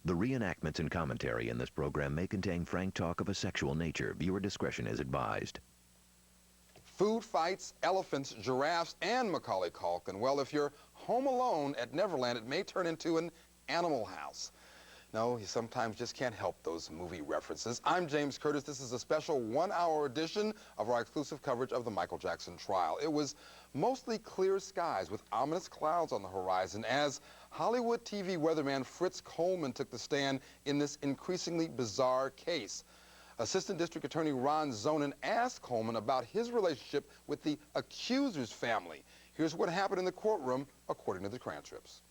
The reenactments and commentary in this program may contain frank talk of a sexual nature. Viewer discretion is advised. Food fights, elephants, giraffes, and Macaulay Culkin. Well, if you're home alone at Neverland, it may turn into an animal house. No, you sometimes just can't help those movie references. I'm James Curtis. This is a special one-hour edition of our exclusive coverage of the Michael Jackson trial. It was mostly clear skies with ominous clouds on the horizon as Hollywood TV weatherman Fritz Coleman took the stand in this increasingly bizarre case. Assistant District Attorney Ron Zonin asked Coleman about his relationship with the accuser's family. Here's what happened in the courtroom, according to the transcripts.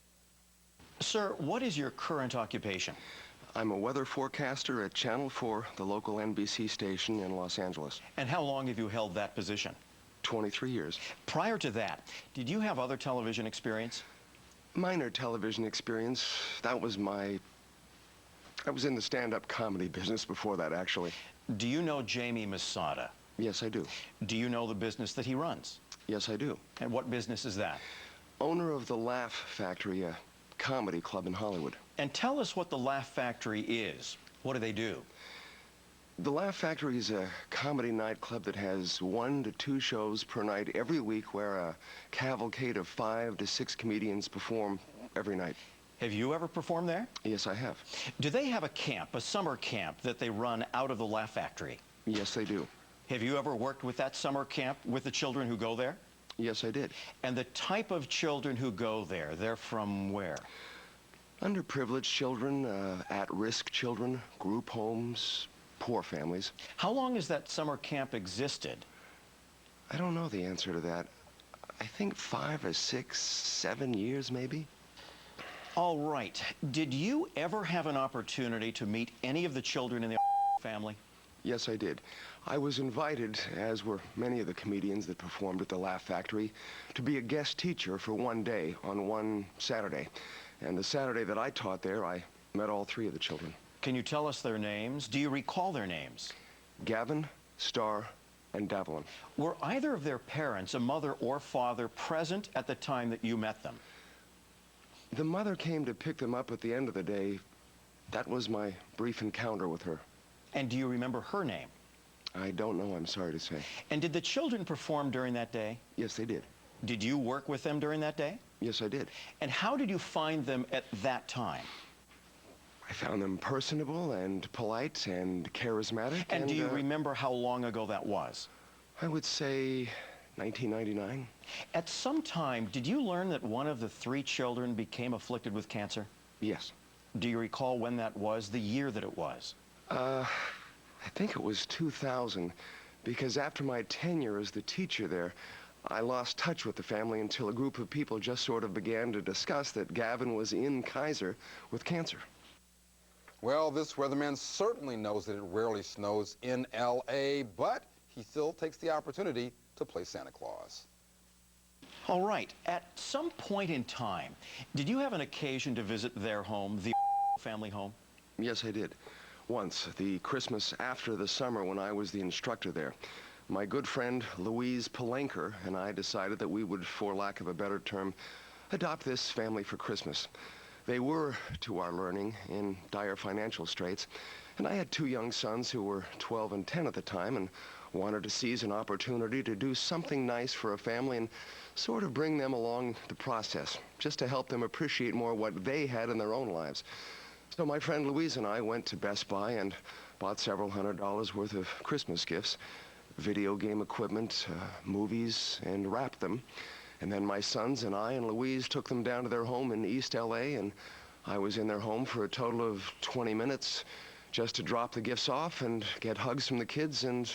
Sir, what is your current occupation? I'm a weather forecaster at Channel 4, the local NBC station in Los Angeles. And how long have you held that position? 23 years. Prior to that, did you have other television experience? Minor television experience. I was in the stand-up comedy business before that, actually. Do you know Jamie Masada? Yes, I do. Do you know the business that he runs? Yes, I do. And what business is that? Owner of the Laugh Factory, a comedy club in Hollywood. And tell us what the Laugh Factory is. What do they do? The Laugh Factory is a comedy nightclub that has 1 to 2 shows per night every week, where a cavalcade of 5 to 6 comedians perform every night. Have you ever performed there? Yes, I have. Do they have a camp, a summer camp, that they run out of the Laugh Factory? Yes, they do. Have you ever worked with that summer camp with the children who go there? Yes, I did. And the type of children who go there, they're from where? Underprivileged children, at-risk children, group homes, poor families. How long has that summer camp existed? I don't know the answer to that. I think 5 or 6, 7 years, maybe. All right. Did you ever have an opportunity to meet any of the children in the family? Yes, I did. I was invited, as were many of the comedians that performed at the Laugh Factory, to be a guest teacher for one day on one Saturday. And the Saturday that I taught there, I met all 3 of the children. Can you tell us their names? Do you recall their names? Gavin, Star, and Davalin. Were either of their parents, a mother or father, present at the time that you met them? The mother came to pick them up at the end of the day. That was my brief encounter with her. And do you remember her name? I don't know, I'm sorry to say. And did the children perform during that day? Yes, they did. Did you work with them during that day? Yes, I did. And how did you find them at that time? I found them personable and polite and charismatic. And do you remember how long ago that was? I would say 1999. At some time, did you learn that one of the 3 children became afflicted with cancer? Yes. Do you recall when that was, the year that it was? I think it was 2000, because after my tenure as the teacher there, I lost touch with the family until a group of people just sort of began to discuss that Gavin was in Kaiser with cancer. Well, this weatherman certainly knows that it rarely snows in L.A., but he still takes the opportunity to play Santa Claus. All right. At some point in time, did you have an occasion to visit their home, the family home? Yes, I did. Once, the Christmas after the summer when I was the instructor there. My good friend Louise Palanker and I decided that we would, for lack of a better term, adopt this family for Christmas. They were, to our learning, in dire financial straits, and I had 2 young sons who were 12 and 10 at the time and wanted to seize an opportunity to do something nice for a family and sort of bring them along the process, just to help them appreciate more what they had in their own lives. So my friend Louise and I went to Best Buy and bought several $100s worth of Christmas gifts, video game equipment, movies, and wrapped them. And then my sons and I and Louise took them down to their home in East LA, and I was in their home for a total of 20 minutes just to drop the gifts off and get hugs from the kids, and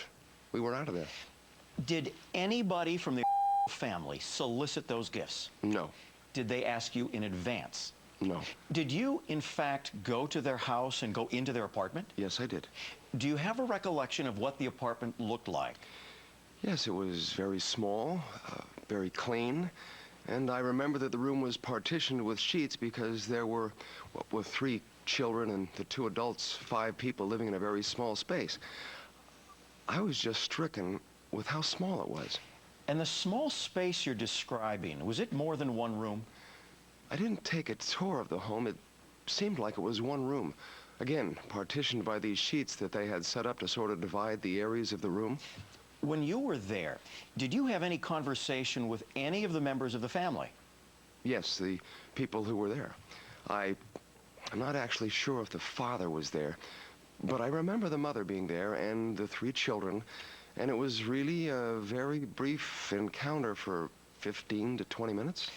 we were out of there. Did anybody from the family solicit those gifts? No. Did they ask you in advance? No. Did you, in fact, go to their house and go into their apartment? Yes, I did. Do you have a recollection of what the apartment looked like? Yes, it was very small, very clean, and I remember that the room was partitioned with sheets because there were, with 3 children and the 2 adults, 5 people living in a very small space. I was just stricken with how small it was. And the small space you're describing, was it more than 1 room? I didn't take a tour of the home. It seemed like it was one room. Again, partitioned by these sheets that they had set up to sort of divide the areas of the room. When you were there, did you have any conversation with any of the members of the family? Yes, the people who were there. I'm not actually sure if the father was there, but I remember the mother being there and the 3 children, and it was really a very brief encounter for 15 to 20 minutes.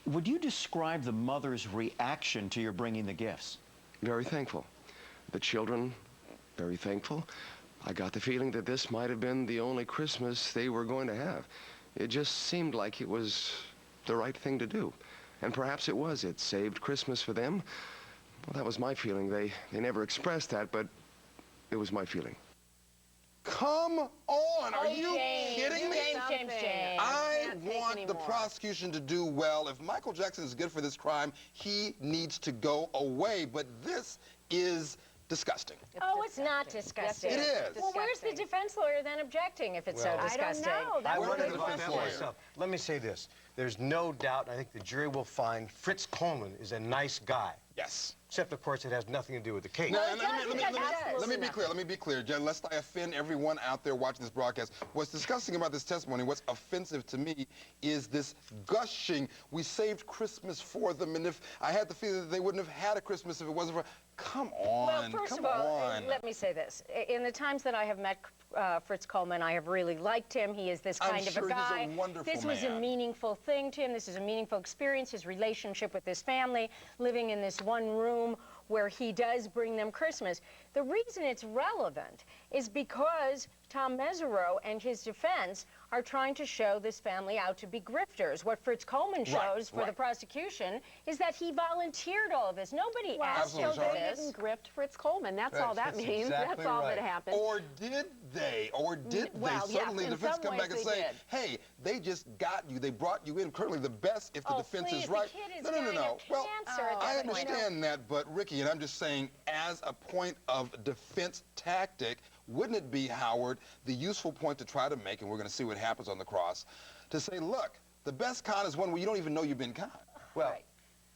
Would you describe the mother's reaction to your bringing the gifts? Very thankful. The children, very thankful. I got the feeling that this might have been the only Christmas they were going to have. It just seemed like it was the right thing to do. And perhaps it was. It saved Christmas for them. Well, that was my feeling. They never expressed that, but it was my feeling. Come on, are you kidding me? James. I Can't take want the anymore. prosecution to do well. If Michael Jackson is good for this crime, he needs to go away. But this is disgusting. Oh, it's not disgusting. It is. Well, where's the defense lawyer then objecting if it's so I don't disgusting? know. That's I what wonder they the want. defense lawyer. myself. Let me say this. There's no doubt, I think the jury will find Fritz Coleman is a nice guy. Yes. Except, of course, it has nothing to do with the case. Now, it does, it does. let me be clear. Let me be clear, Jen. Lest I offend everyone out there watching this broadcast. What's disgusting about this testimony, what's offensive to me, is this gushing. We saved Christmas for them, and if I had the feeling that they wouldn't have had a Christmas if it wasn't for. Come on. Well, first come of all, on. let me say this. In the times that I have met Fritz Coleman, I have really liked him. He is this I'm kind of sure a guy. he's a wonderful This was a man. meaningful thing to him. This is a meaningful experience, his relationship with his family, living in this one room where he does bring them Christmas. The reason it's relevant is because Tom Mesereau and his defense are trying to show this family out to be grifters. What Fritz Coleman shows for the prosecution is that he volunteered all of this. Nobody asked him Absolutely, for Sean. They this. didn't grift Fritz Coleman. That's all that That's means. exactly That's all that right. happened. Or did they? Or did Well, they? yes, Suddenly in the defense some come back ways and they say, did. hey, they just got you. They brought you in. Currently the best if the Oh, defense please, is right. the kid is no. dying of Well, cancer at I that point. understand that, but Ricky, and I'm just saying, as a point of defense tactic, wouldn't it be, Howard, the useful point to try to make, and we're going to see what happens on the cross, to say, look, the best con is one where you don't even know you've been conned. Well, Right.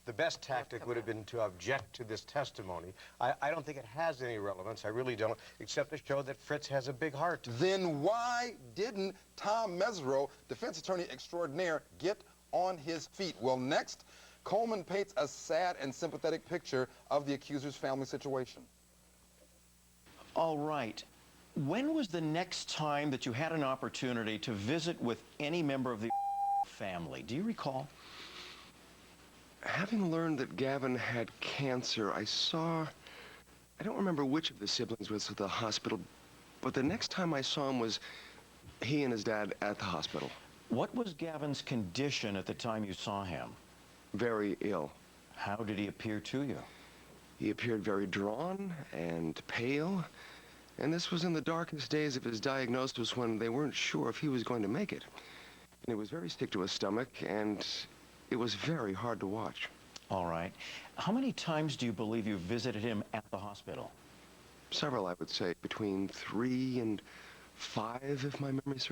the best tactic would have been to object to this testimony. I don't think it has any relevance. I really don't, except to show that Fritz has a big heart. Then why didn't Tom Mesereau, defense attorney extraordinaire, get on his feet? Well, next, Coleman paints a sad and sympathetic picture of the accuser's family situation. All right. When was the next time that you had an opportunity to visit with any member of the family? Do you recall? Having learned that Gavin had cancer, I don't remember which of the siblings was at the hospital, but the next time I saw him was he and his dad at the hospital. What was Gavin's condition at the time you saw him? Very ill. How did he appear to you? He appeared very drawn and pale, and this was in the darkest days of his diagnosis when they weren't sure if he was going to make it. And he was very sick to his stomach, and it was very hard to watch. All right. How many times do you believe you visited him at the hospital? Several, I would say, between 3 and 5, if my memory serves.